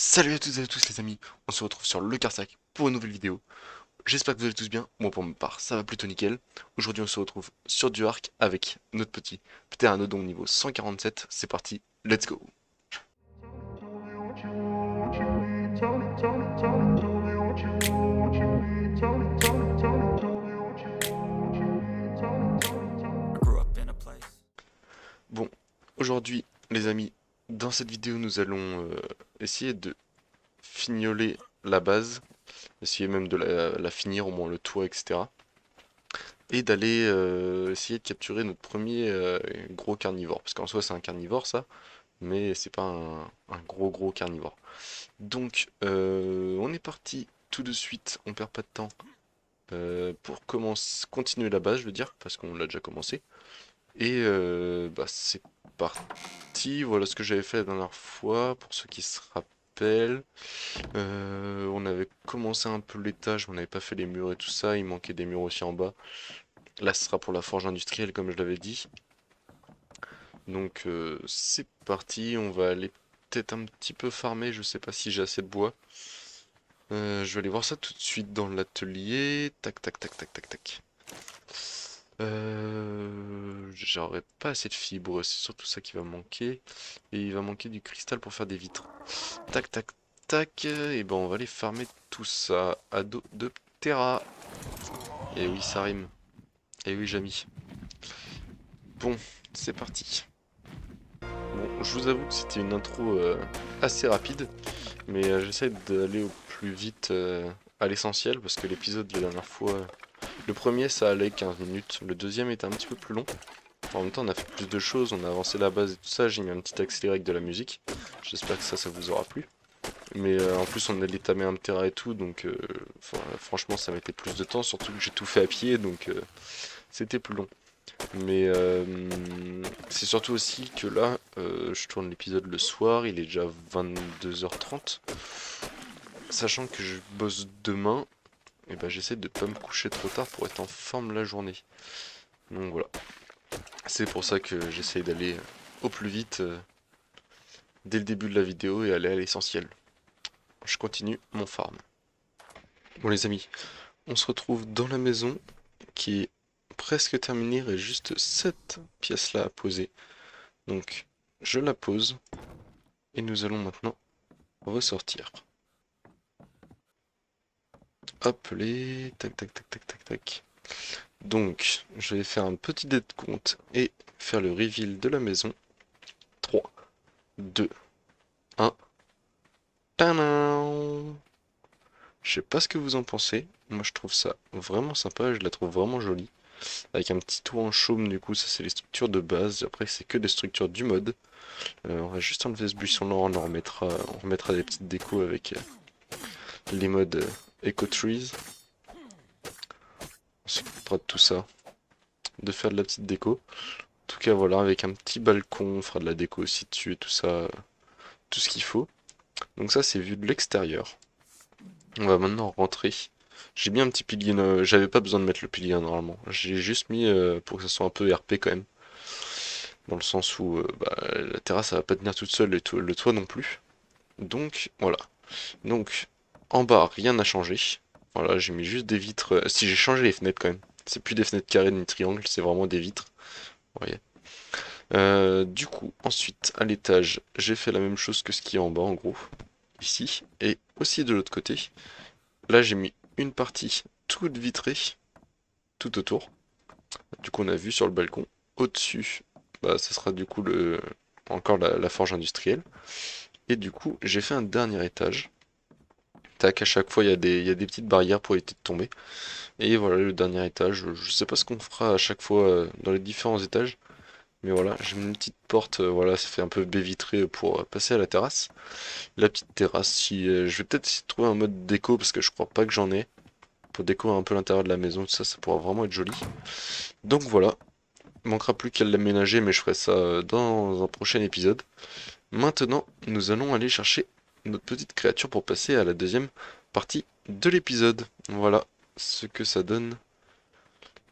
Salut à toutes et à tous les amis, on se retrouve sur le Carsac pour une nouvelle vidéo. J'espère que vous allez tous bien, moi pour ma part ça va plutôt nickel. Aujourd'hui on se retrouve sur du arc avec notre petit ptéranodon niveau 147, c'est parti, let's go. Bon, aujourd'hui les amis, dans cette vidéo nous allons essayer de fignoler la base, essayer même de la finir, au moins le toit, etc. Et d'aller essayer de capturer notre premier gros carnivore, parce qu'en soi c'est un carnivore ça, mais c'est pas un gros carnivore. Donc on est parti tout de suite, on perd pas de temps pour continuer la base, je veux dire, parce qu'on l'a déjà commencé. Et bah c'est parti, voilà ce que j'avais fait la dernière fois, pour ceux qui se rappellent. On avait commencé un peu l'étage, on n'avait pas fait les murs et tout ça, il manquait des murs aussi en bas. Là ce sera pour la forge industrielle comme je l'avais dit. Donc c'est parti, on va aller peut-être un petit peu farmer, je sais pas si j'ai assez de bois. Je vais aller voir ça tout de suite dans l'atelier. Tac tac tac tac tac tac. J'aurais pas assez de fibres, c'est surtout ça qui va manquer. Et il va manquer du cristal pour faire des vitres. Tac tac tac, et ben on va aller farmer tout ça à dos de Terra. Et oui ça rime. Et oui Jamy. Bon, c'est parti. Bon, je vous avoue que c'était une intro assez rapide. Mais j'essaie d'aller au plus vite à l'essentiel parce que l'épisode la dernière fois, le premier ça allait 15 minutes, le deuxième était un petit peu plus long. En même temps on a fait plus de choses, on a avancé la base et tout ça, j'ai mis un petit accéléré avec de la musique. J'espère que ça vous aura plu. Mais en plus on allait tamer un terrain et tout, donc franchement ça mettait plus de temps, surtout que j'ai tout fait à pied, donc c'était plus long. Mais c'est surtout aussi que là, je tourne l'épisode le soir, il est déjà 22h30. Sachant que je bosse demain, et ben j'essaie de pas me coucher trop tard pour être en forme la journée. Donc voilà. C'est pour ça que j'essaie d'aller au plus vite dès le début de la vidéo et aller à l'essentiel. Je continue mon farm. Bon les amis, on se retrouve dans la maison qui est presque terminée, il reste juste cette pièce là à poser. Donc je la pose et nous allons maintenant ressortir. Hop les, tac tac tac tac tac tac. Donc, je vais faire un petit décompte et faire le reveal de la maison. 3, 2, 1. Tadam! Je sais pas ce que vous en pensez. Moi, je trouve ça vraiment sympa. Je la trouve vraiment jolie. Avec un petit toit en chaume, du coup, ça c'est les structures de base. Après, c'est que des structures du mode. On va juste enlever ce buisson-là. On remettra des petites décos avec les modes Eco Trees. On s'occupera de tout ça. De faire de la petite déco. En tout cas, voilà, avec un petit balcon, on fera de la déco aussi dessus et tout ça, tout ce qu'il faut. Donc ça, c'est vu de l'extérieur. On va maintenant rentrer. J'ai mis un petit pilier, j'avais pas besoin de mettre le pilier normalement. J'ai juste mis pour que ça soit un peu RP quand même. Dans le sens où bah, la terrasse, ça va pas tenir toute seule et le toit non plus. Donc voilà. Donc en bas, rien n'a changé. Voilà, j'ai mis juste des vitres. Si j'ai changé les fenêtres quand même. C'est plus des fenêtres carrées ni triangles, c'est vraiment des vitres. Vous voyez. Du coup, ensuite, à l'étage, j'ai fait la même chose que ce qui est en bas, en gros, ici, et aussi de l'autre côté. Là, j'ai mis une partie toute vitrée, tout autour. Du coup, on a vu sur le balcon. Au-dessus, bah, ça sera du coup encore la forge industrielle. Et du coup, j'ai fait un dernier étage. Tac, à chaque fois, il y a des petites barrières pour éviter de tomber. Et voilà, le dernier étage, je sais pas ce qu'on fera à chaque fois dans les différents étages. Mais voilà, j'ai mis une petite porte, voilà, ça fait un peu baie vitrée pour passer à la terrasse. La petite terrasse, si, je vais peut-être essayer de trouver un mode déco parce que je crois pas que j'en ai. Pour décorer un peu l'intérieur de la maison, tout ça, ça pourra vraiment être joli. Donc voilà, il manquera plus qu'à l'aménager, mais je ferai ça dans un prochain épisode. Maintenant, nous allons aller chercher notre petite créature pour passer à la deuxième partie de l'épisode. Voilà ce que ça donne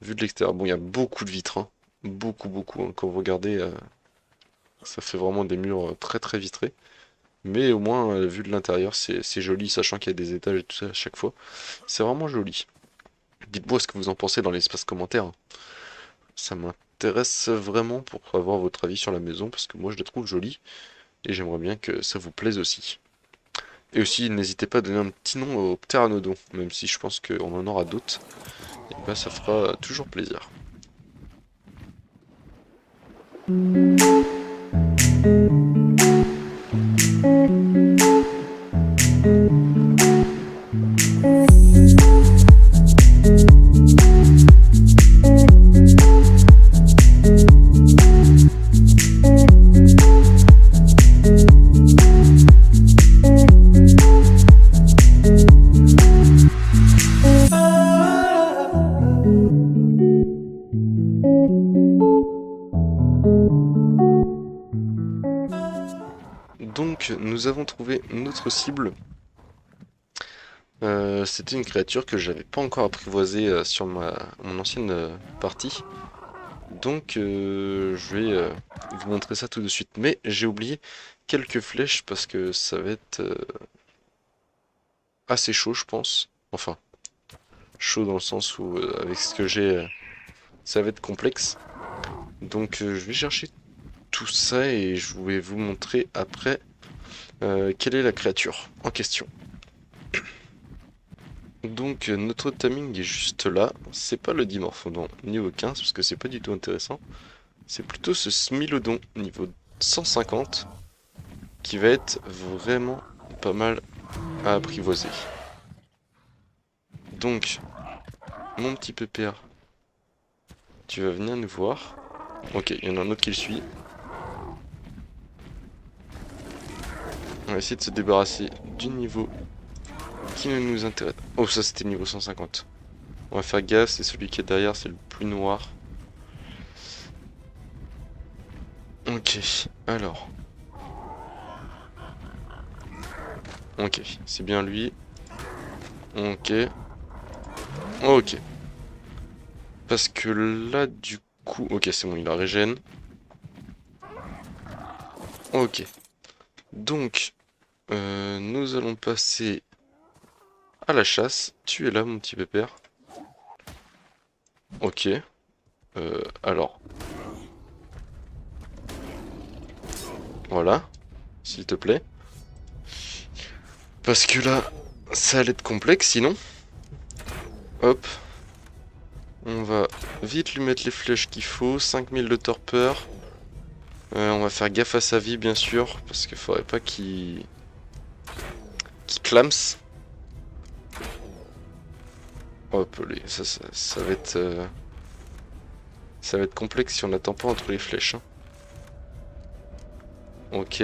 vu de l'extérieur. Bon, il y a beaucoup de vitres, hein. Beaucoup, beaucoup, hein. Quand vous regardez, ça fait vraiment des murs très très vitrés. Mais au moins, vu de l'intérieur, c'est joli, sachant qu'il y a des étages et tout ça à chaque fois. C'est vraiment joli. Dites-moi ce que vous en pensez dans l'espace commentaire. Ça m'intéresse vraiment pour avoir votre avis sur la maison, parce que moi je la trouve jolie, et j'aimerais bien que ça vous plaise aussi. Et aussi, n'hésitez pas à donner un petit nom au pteranodon, même si je pense qu'on en aura d'autres. Et bah ça fera toujours plaisir. Donc, nous avons trouvé notre cible. C'était une créature que j'avais pas encore apprivoisée sur mon ancienne partie. Donc, je vais vous montrer ça tout de suite. Mais j'ai oublié quelques flèches parce que ça va être assez chaud, je pense. Enfin, chaud dans le sens où, avec ce que j'ai, ça va être complexe. Donc, je vais chercher tout ça et je vais vous montrer après quelle est la créature en question. Donc notre timing est juste là, c'est pas le Dimorphodon niveau 15 parce que c'est pas du tout intéressant, c'est plutôt ce Smilodon niveau 150 qui va être vraiment pas mal à apprivoiser. Donc mon petit pépère, tu vas venir nous voir. Ok, il y en a un autre qui le suit. On va essayer de se débarrasser du niveau qui ne nous intéresse. Oh, ça c'était niveau 150. On va faire gaffe, c'est celui qui est derrière, c'est le plus noir. Ok, alors. Ok, c'est bien lui. Ok. Ok. Parce que là, du coup... Ok, c'est bon, il a régène. Ok. Donc, nous allons passer à la chasse. Tu es là, mon petit pépère. Ok. Alors. Voilà. S'il te plaît. Parce que là, ça allait être complexe, sinon. Hop. On va vite lui mettre les flèches qu'il faut. 5000 de torpeur. On va faire gaffe à sa vie, bien sûr. Parce qu'il faudrait pas qu'il clams. Hop, ça va être... ça va être complexe si on n'attend pas entre les flèches. Hein. Ok.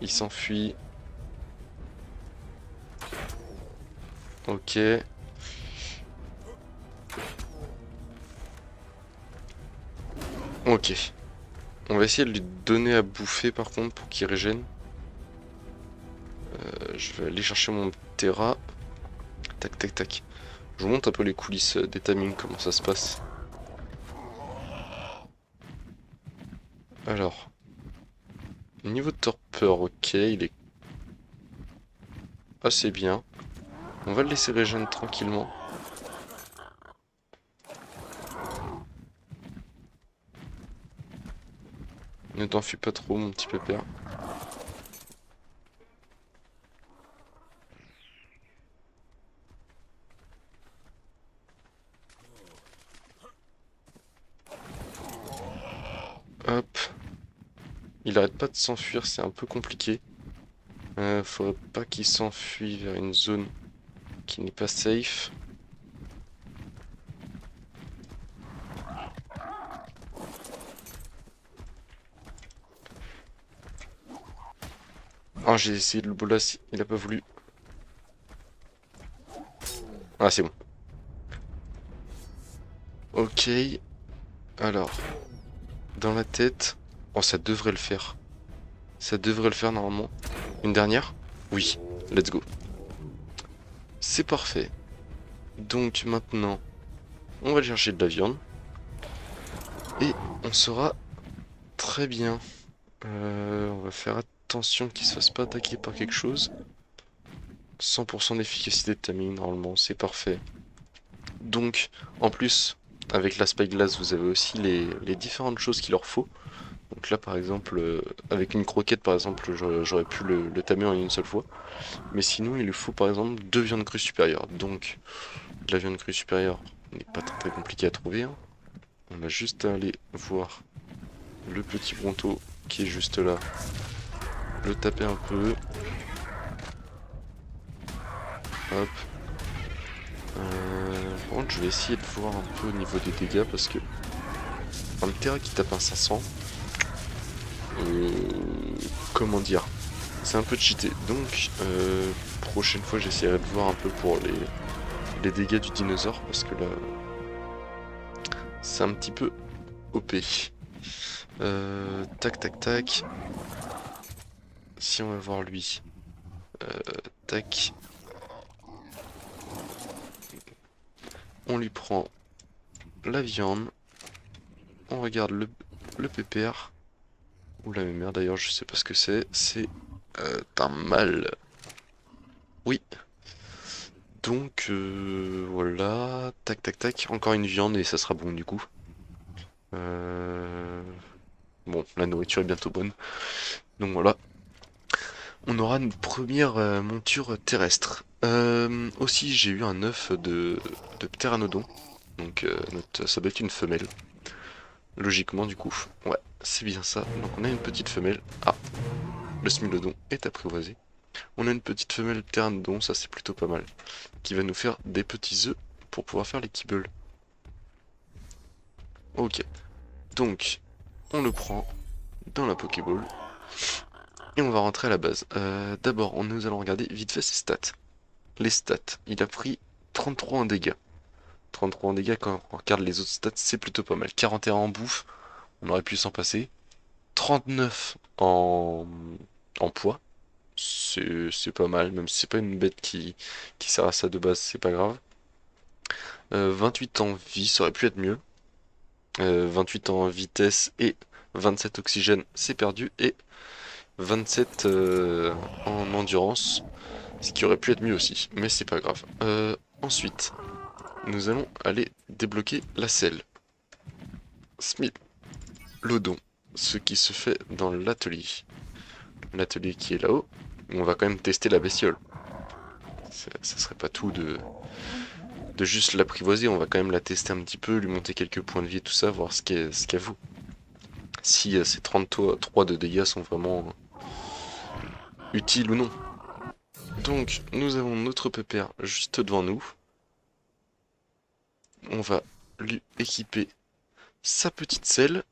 Il s'enfuit. Ok. Ok. On va essayer de lui donner à bouffer par contre pour qu'il régène. Je vais aller chercher mon Terra. Tac tac tac. Je vous montre un peu les coulisses des timings, comment ça se passe. Alors. Niveau de torpeur, ok, il est assez bien. On va le laisser régénérer tranquillement. Ne t'enfuis pas trop, mon petit pépère. Hop. Il arrête pas de s'enfuir, c'est un peu compliqué. Faudrait pas qu'il s'enfuit vers une zone qui n'est pas safe. Oh, j'ai essayé de le bolasser, il a pas voulu. Ah, c'est bon. Ok. Alors, dans la tête. Oh, ça devrait le faire. Ça devrait le faire normalement. Une dernière? Oui. Let's go. C'est parfait. Donc maintenant, on va aller chercher de la viande. Et on sera très bien. On va faire attention qu'il se fasse pas attaquer par quelque chose. 100% d'efficacité de timing, normalement, c'est parfait. Donc, en plus, avec l'aspect glace, vous avez aussi les différentes choses qu'il leur faut. Donc là, par exemple, avec une croquette, par exemple, j'aurais pu le tamer en une seule fois. Mais sinon, il lui faut, par exemple, 2 viandes crues supérieures. Donc, la viande crue supérieure n'est pas très compliqué à trouver, hein. On a juste à aller voir le petit Bronto qui est juste là. Le taper un peu. Hop. Par contre, je vais essayer de voir un peu au niveau des dégâts parce que un Terra qui tape un 500, comment dire, c'est un peu cheaté. Donc, prochaine fois, j'essaierai de voir un peu pour les dégâts du dinosaure parce que là, c'est un petit peu OP. Tac, tac, tac. Si on va voir lui, tac. On lui prend la viande. On regarde le pépère. Ou la mémère d'ailleurs, je sais pas ce que c'est. C'est un mâle. Oui. Donc voilà. Tac tac tac. Encore une viande et ça sera bon du coup. Bon, la nourriture est bientôt bonne. Donc voilà. On aura une première monture terrestre. Aussi, j'ai eu un œuf de pteranodon. Donc ça doit être une femelle. Logiquement du coup. Ouais, c'est bien ça. Donc on a une petite femelle. Ah, le smilodon est apprivoisé. On a une petite femelle pteranodon, ça c'est plutôt pas mal. Qui va nous faire des petits œufs pour pouvoir faire les kibbles. Ok. Donc, on le prend dans la Pokéball. Et on va rentrer à la base. D'abord, nous allons regarder vite fait ses stats. Les stats. Il a pris 33 en dégâts. 33 en dégâts, quand on regarde les autres stats, c'est plutôt pas mal. 41 en bouffe, on aurait pu s'en passer. 39 en poids, c'est pas mal, même si c'est pas une bête qui sert à ça de base, c'est pas grave. 28 en vie, ça aurait pu être mieux. 28 en vitesse et 27 oxygène, c'est perdu. Et 27 en endurance, ce qui aurait pu être mieux aussi, mais c'est pas grave. Ensuite, nous allons aller débloquer la selle. Smith, l'odon, ce qui se fait dans l'atelier. L'atelier qui est là-haut, on va quand même tester la bestiole. Ça serait pas tout de juste l'apprivoiser, on va quand même la tester un petit peu, lui monter quelques points de vie et tout ça, voir ce qu'elle vaut. Si ces 33 de dégâts sont vraiment utiles ou non. Donc, nous avons notre pépère juste devant nous. On va lui équiper sa petite selle.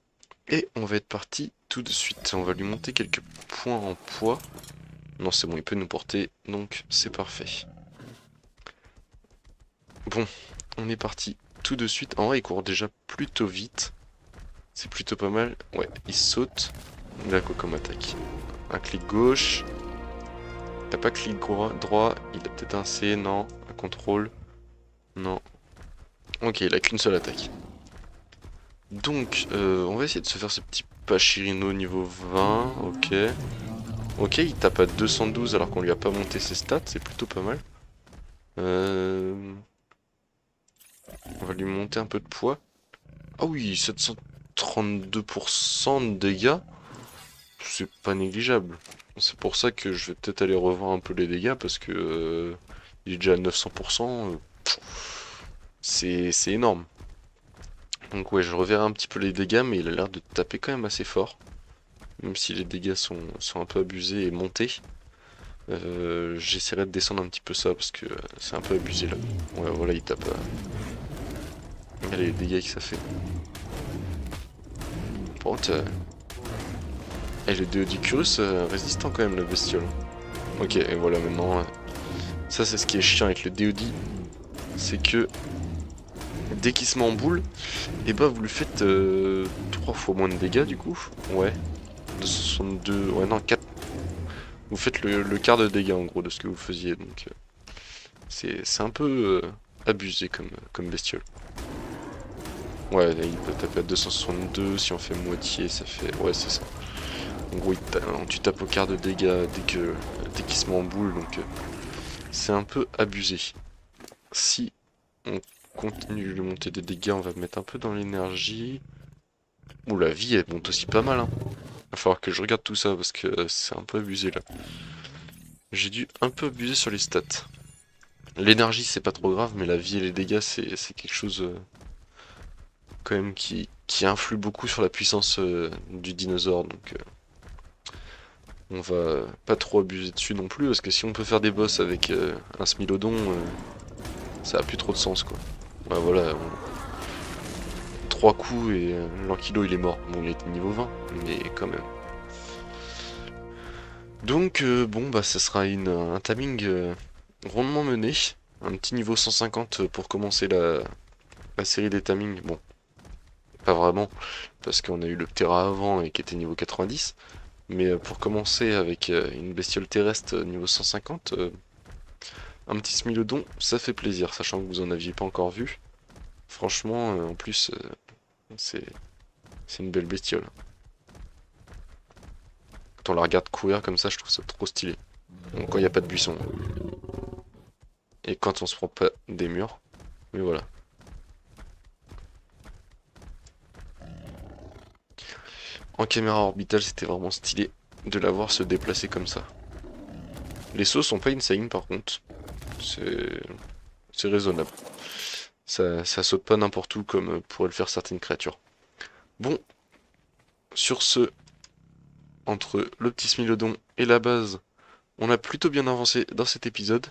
Et on va être parti tout de suite. On va lui monter quelques points en poids. Non, c'est bon, il peut nous porter, donc c'est parfait. Bon, on est parti tout de suite. En vrai, il court déjà plutôt vite. C'est plutôt pas mal. Ouais, il saute. Il a quoi comme attaque? Un clic gauche. T'as pas clic droit. Il a peut-être un C, non. Un contrôle. Non. Ok, il a qu'une seule attaque. Donc, on va essayer de se faire ce petit Pachirino niveau 20. Ok. Ok, il tape à 212 alors qu'on lui a pas monté ses stats. C'est plutôt pas mal. On va lui monter un peu de poids. Ah oui, 732% de dégâts. C'est pas négligeable. C'est pour ça que je vais peut-être aller revoir un peu les dégâts parce que il est déjà à 900%. C'est énorme. Donc ouais, je reverrai un petit peu les dégâts, mais il a l'air de taper quand même assez fort. Même si les dégâts sont un peu abusés et montés. J'essaierai de descendre un petit peu ça parce que c'est un peu abusé là. Ouais, voilà, il tape. Regardez les dégâts que ça fait. Par contre, et le Deodicurus résistant quand même la bestiole. Ok, et voilà maintenant. Ça c'est ce qui est chiant avec le Deodi. C'est que dès qu'il se met en boule, et bah vous lui faites 3 fois moins de dégâts du coup. Ouais. 262. Ouais non 4. Vous faites le quart de dégâts en gros de ce que vous faisiez. Donc c'est un peu abusé comme bestiole. Ouais, là, il peut taper à 262, si on fait moitié, ça fait... Ouais, c'est ça. En gros, tu tapes au quart de dégâts dès qu'il se met en boule, donc c'est un peu abusé. Si on continue de lui monter des dégâts, on va mettre un peu dans l'énergie. Ouh, la vie, elle monte aussi pas mal, hein. Va falloir que je regarde tout ça, parce que c'est un peu abusé, là. J'ai dû un peu abuser sur les stats. L'énergie, c'est pas trop grave, mais la vie et les dégâts, c'est quelque chose, quand même, qui influe beaucoup sur la puissance du dinosaure, donc on va pas trop abuser dessus non plus, parce que si on peut faire des boss avec un Smilodon, ça a plus trop de sens, quoi. Bah voilà, 3 coups et l'Ankylo il est mort. Bon, il était niveau 20, mais quand même. Donc, bon, bah ça sera un timing rondement mené. Un petit niveau 150 pour commencer la série des timings. Bon, pas vraiment, parce qu'on a eu le Ptera avant et qui était niveau 90. Mais pour commencer avec une bestiole terrestre niveau 150, un petit Smilodon, ça fait plaisir, sachant que vous en aviez pas encore vu. Franchement, en plus, c'est c'est une belle bestiole. Quand on la regarde courir comme ça, je trouve ça trop stylé. Donc quand il n'y a pas de buisson. Et quand on se prend pas des murs. Mais voilà. En caméra orbitale, c'était vraiment stylé de la voir se déplacer comme ça. Les sauts sont pas insane par contre. C'est c'est raisonnable. Ça saute pas n'importe où comme pourraient le faire certaines créatures. Bon, sur ce, entre le petit Smilodon et la base, on a plutôt bien avancé dans cet épisode.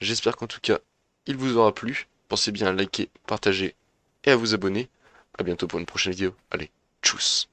J'espère qu'en tout cas, il vous aura plu. Pensez bien à liker, partager et à vous abonner. A bientôt pour une prochaine vidéo. Allez, tchuss!